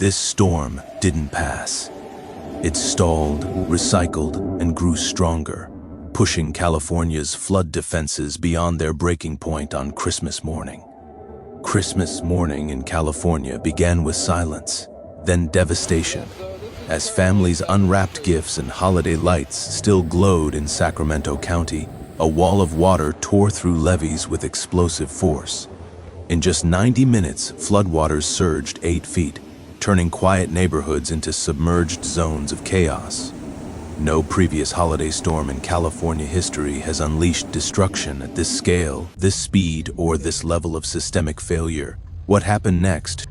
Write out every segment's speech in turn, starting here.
this storm didn't pass. It stalled, recycled, and grew stronger, pushing California's flood defenses beyond their breaking point on Christmas morning. Christmas morning in California began with silence, then devastation, as families unwrapped gifts and holiday lights still glowed in Sacramento County. A wall of water tore through levees with explosive force. In just 90 minutes, floodwaters surged 8 feet, turning quiet neighborhoods into submerged zones of chaos. No previous holiday storm in California history has unleashed destruction at this scale, this speed, or this level of systemic failure. What happened next?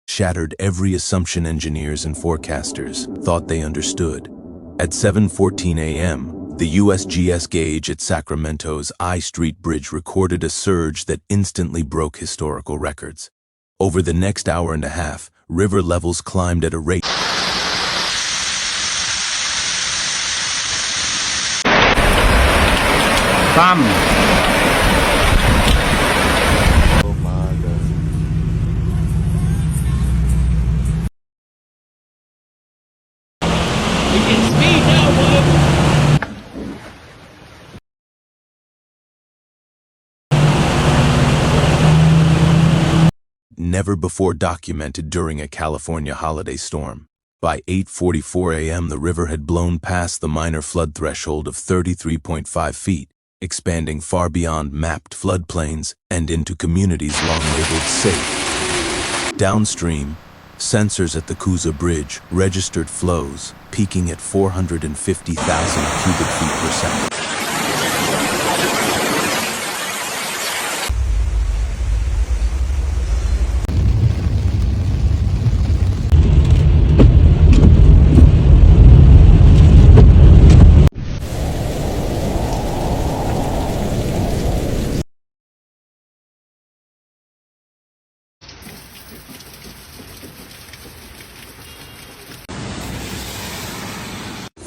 Shattered every assumption engineers and forecasters thought they understood. At 7:14 a.m., the USGS gauge at Sacramento's I Street Bridge recorded a surge that instantly broke historical records. Over the next hour and a half, river levels climbed at a rate. Never before documented during a California holiday storm. By 8:44 a.m., the river had blown past the minor flood threshold of 33.5 feet, expanding far beyond mapped floodplains and into communities long labeled safe. Downstream, sensors at the Coosa Bridge registered flows peaking at 450,000 cubic feet per second.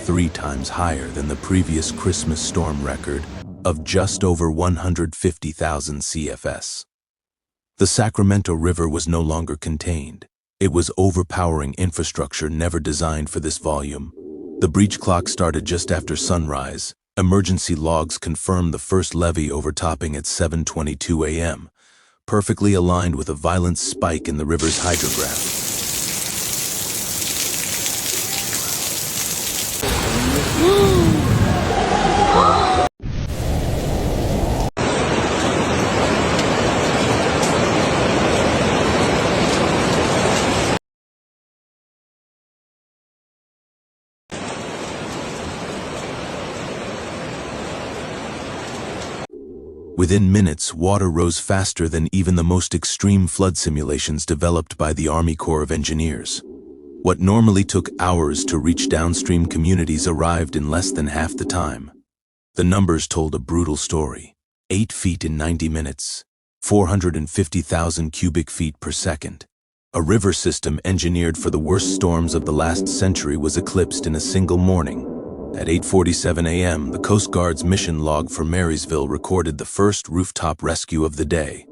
Three times higher than the previous Christmas storm record of just over 150,000 CFS. The Sacramento River was no longer contained. It was overpowering infrastructure never designed for this volume. The breach clock started just after sunrise. Emergency logs confirmed the first levee overtopping at 7:22 a.m., perfectly aligned with a violent spike in the river's hydrograph. Within minutes, water rose faster than even the most extreme flood simulations developed by the Army Corps of Engineers. What normally took hours to reach downstream communities arrived in less than half the time. The numbers told a brutal story. 8 feet in 90 minutes, 450,000 cubic feet per second. A river system engineered for the worst storms of the last century was eclipsed in a single morning. At 8:47 a.m., the Coast Guard's mission log for Marysville recorded the first rooftop rescue of the day.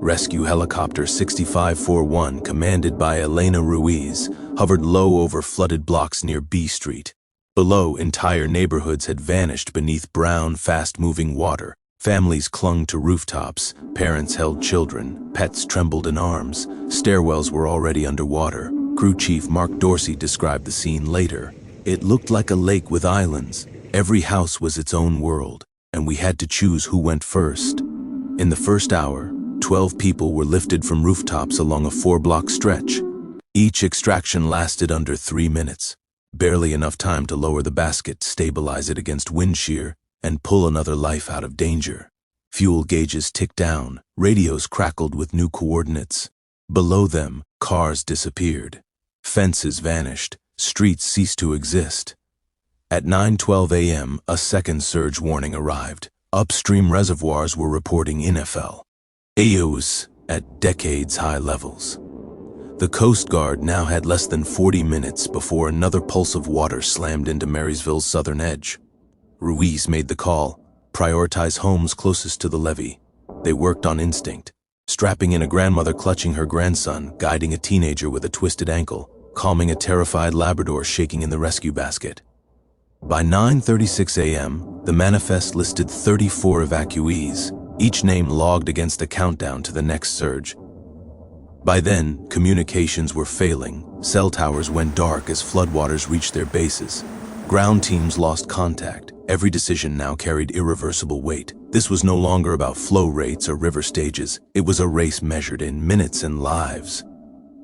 Rescue Helicopter 6541, commanded by Elena Ruiz, hovered low over flooded blocks near B Street. Below, entire neighborhoods had vanished beneath brown, fast-moving water. Families clung to rooftops, parents held children, pets trembled in arms, stairwells were already underwater. Crew Chief Mark Dorsey described the scene later. It looked like a lake with islands. Every house was its own world, and we had to choose who went first. In the first hour, 12 people were lifted from rooftops along a 4-block stretch. Each extraction lasted under 3 minutes, barely enough time to lower the basket, stabilize it against wind shear, and pull another life out of danger. Fuel gauges ticked down, radios crackled with new coordinates. Below them, cars disappeared. Fences vanished, streets ceased to exist. At 9:12 a.m., a second surge warning arrived. Upstream reservoirs were reporting ESCALATES at decades-high levels. The Coast Guard now had less than 40 minutes before another pulse of water slammed into Marysville's southern edge. Ruiz made the call: prioritize homes closest to the levee. They worked on instinct, strapping in a grandmother clutching her grandson, guiding a teenager with a twisted ankle, calming a terrified Labrador shaking in the rescue basket. By 9:36 a.m., the manifest listed 34 evacuees, each name logged against a countdown to the next surge. By then, communications were failing. Cell towers went dark as floodwaters reached their bases. Ground teams lost contact. Every decision now carried irreversible weight. This was no longer about flow rates or river stages. It was a race measured in minutes and lives.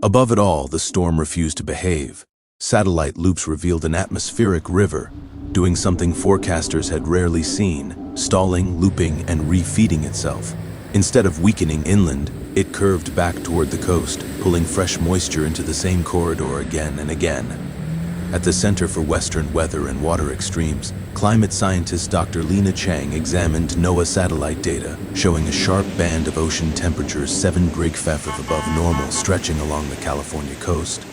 Above it all, the storm refused to behave. Satellite loops revealed an atmospheric river, doing something forecasters had rarely seen, stalling, looping, and refeeding itself. Instead of weakening inland, it curved back toward the coast, pulling fresh moisture into the same corridor again and again. At the Center for Western Weather and Water Extremes, climate scientist Dr. Lena Chang examined NOAA satellite data, showing a sharp band of ocean temperatures 7 Grigfeff above normal stretching along the California coast.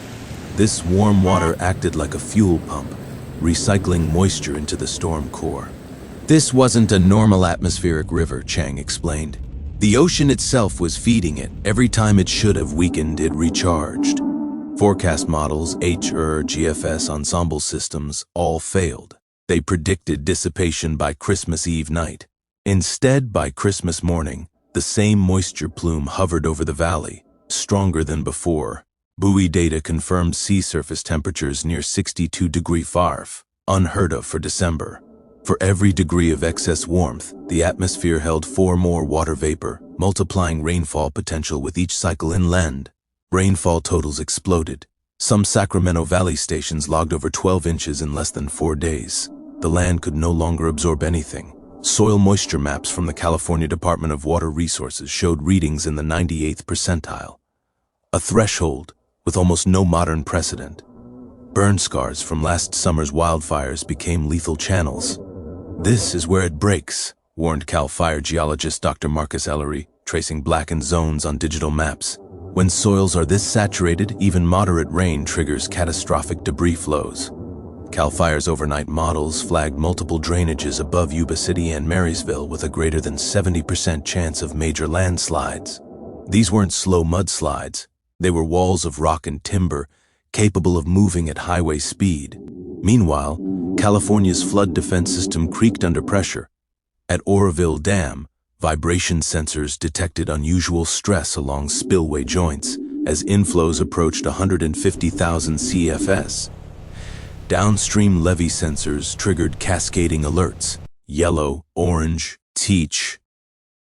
This warm water acted like a fuel pump, recycling moisture into the storm core. This wasn't a normal atmospheric river, Chang explained. The ocean itself was feeding it. Every time it should have weakened, it recharged. Forecast models, GFS ensemble systems, all failed. They predicted dissipation by Christmas Eve night. Instead, by Christmas morning, the same moisture plume hovered over the valley, stronger than before. Buoy data confirmed sea surface temperatures near 62 Fahr, unheard of for December. For every degree of excess warmth, the atmosphere held 4 more water vapor, multiplying rainfall potential with each cycle inland. Rainfall totals exploded. Some Sacramento Valley stations logged over 12 inches in less than 4 days. The land could no longer absorb anything. Soil moisture maps from the California Department of Water Resources showed readings in the 98th percentile, a threshold with almost no modern precedent. Burn scars from last summer's wildfires became lethal channels. This is where it breaks, warned Cal Fire geologist Dr. Marcus Ellery, tracing blackened zones on digital maps. When soils are this saturated, even moderate rain triggers catastrophic debris flows. Cal Fire's overnight models flagged multiple drainages above Yuba City and Marysville with a greater than 70% chance of major landslides. These weren't slow mudslides. They were walls of rock and timber, capable of moving at highway speed. Meanwhile, California's flood defense system creaked under pressure. At Oroville Dam, vibration sensors detected unusual stress along spillway joints as inflows approached 150,000 CFS. Downstream levee sensors triggered cascading alerts: yellow, orange, teach.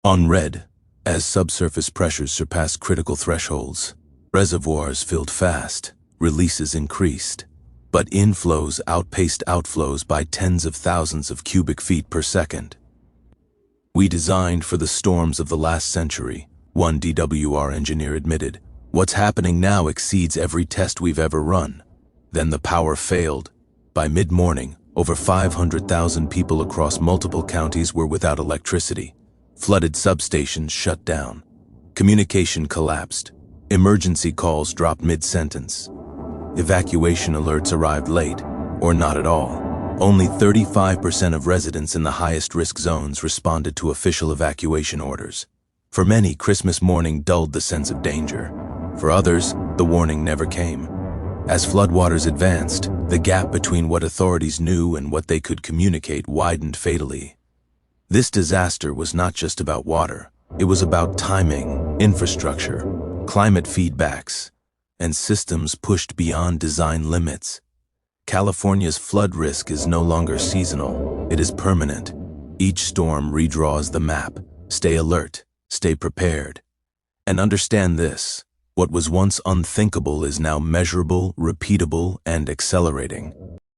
On red, as subsurface pressures surpassed critical thresholds, reservoirs filled fast, releases increased. But inflows outpaced outflows by tens of thousands of cubic feet per second. We designed for the storms of the last century, one DWR engineer admitted. What's happening now exceeds every test we've ever run. Then the power failed. By mid-morning, over 500,000 people across multiple counties were without electricity. Flooded substations shut down. Communication collapsed. Emergency calls dropped mid-sentence. Evacuation alerts arrived late, or not at all. Only 35% of residents in the highest risk zones responded to official evacuation orders. For many, Christmas morning dulled the sense of danger. For others, the warning never came. As floodwaters advanced, the gap between what authorities knew and what they could communicate widened fatally. This disaster was not just about water. It was about timing, infrastructure, climate feedbacks, and systems pushed beyond design limits. California's flood risk is no longer seasonal, it is permanent. Each storm redraws the map. Stay alert, stay prepared. And understand this: what was once unthinkable is now measurable, repeatable, and accelerating.